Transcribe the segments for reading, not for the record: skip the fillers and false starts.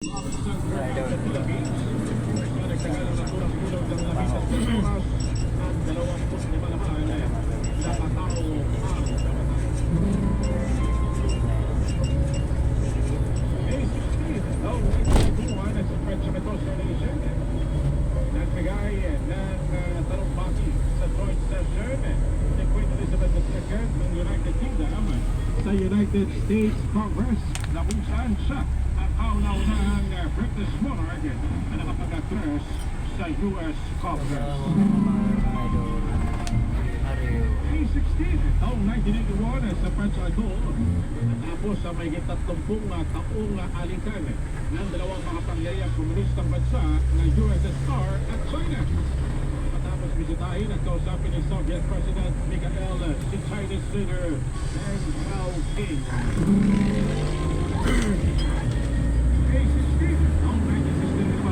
sa United States Congress na kung saan siya ang kauna-unahang British monarch na nakapag-address sa US Congress. May 16, taong 1981 sa French Idol, natapos sa may 30 taong alikan ng dalawang makapangyarihang komunistang bansa na USSR at China. Matapos bisitahin at kausapin ni Soviet President Mikhail si Chinese leader Deng Xiaoping. May 16, taong 1965 sa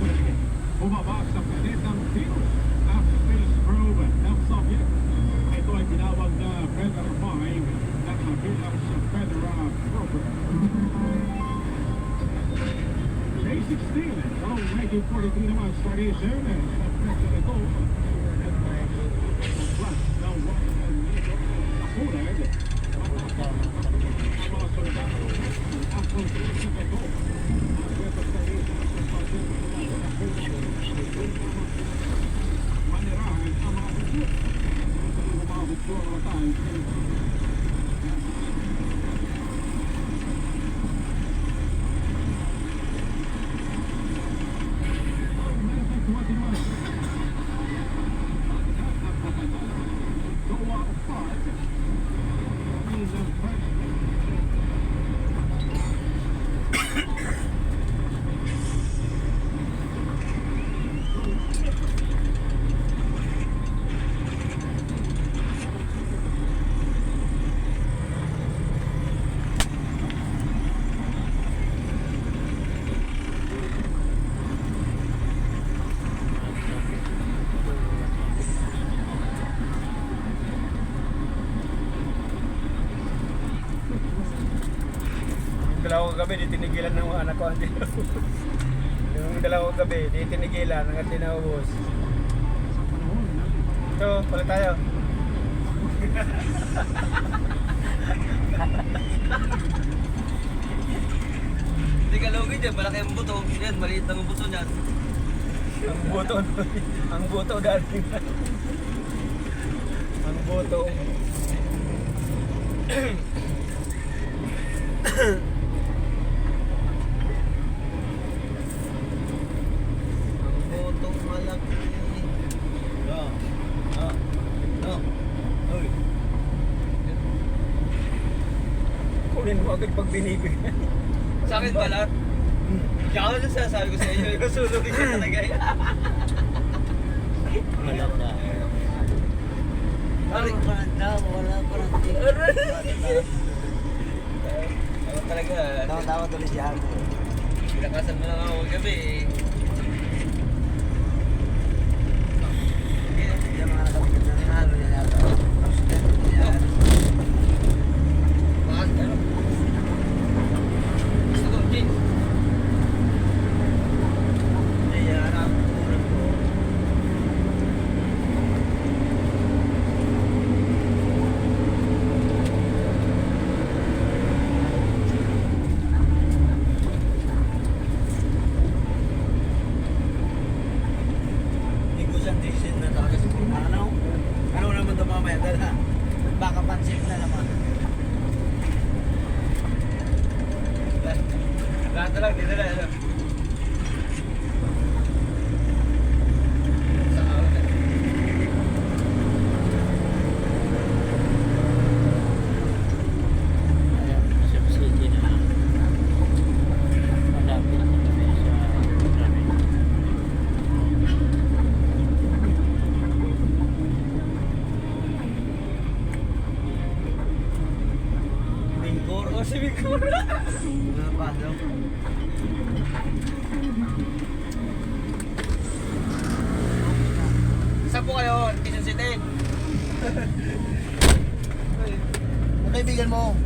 President, bumaba sa planetang Venus ang space probe ng Soviet. Ito ay tinawag na Venera 5 na kabilang sa Venera program. May 16, taong 1943 naman sa radiation sa President ito plus ng Napunag ang mga soldado ang kontribusin ito ang weapons radiation sa President manirahan ang mga bukyo ang mga bukyo ang mga tayo dalawang gabi, di tinigilan ng mga anak ko. Yung dalawang gabi, di tinigilan hanggang tinaubos. So, pala tayo. Hindi ka logi dyan, malaki ang buto. Yan, maliit lang ang buto niyan. Ang buto dati. Ang buto. Botong malaki. Uy. Kunin mo agad pag binibigyan. Sa akin pala. Kaya ako lang sasabi ko sa inyo, ikasulugin ka talaga eh. Malata. Aray ka na, wala pa ng ako talaga. Tawa-tawa tuloy si Hago. Pinakasan mo lang ako gabi eh. Yung mga nakapagod na halo yan yata. Yan. Bakit ano? Gusto ko, Jin. Yan ang tulad ko. Hindi ko siyang decent na talaga sa ano? Ano naman ito mamaya? Dala. Baka pansin na naman. Lahat na lang, dito na. Ano? Sa araw na. Ayan, subsidi na. Malapit na kami sa traffic. Bingkor o si Bingkor. Napasok. Saan po kayo? Quezon City? Ang kaibigan mo,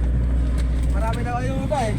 marami na kayong iba eh.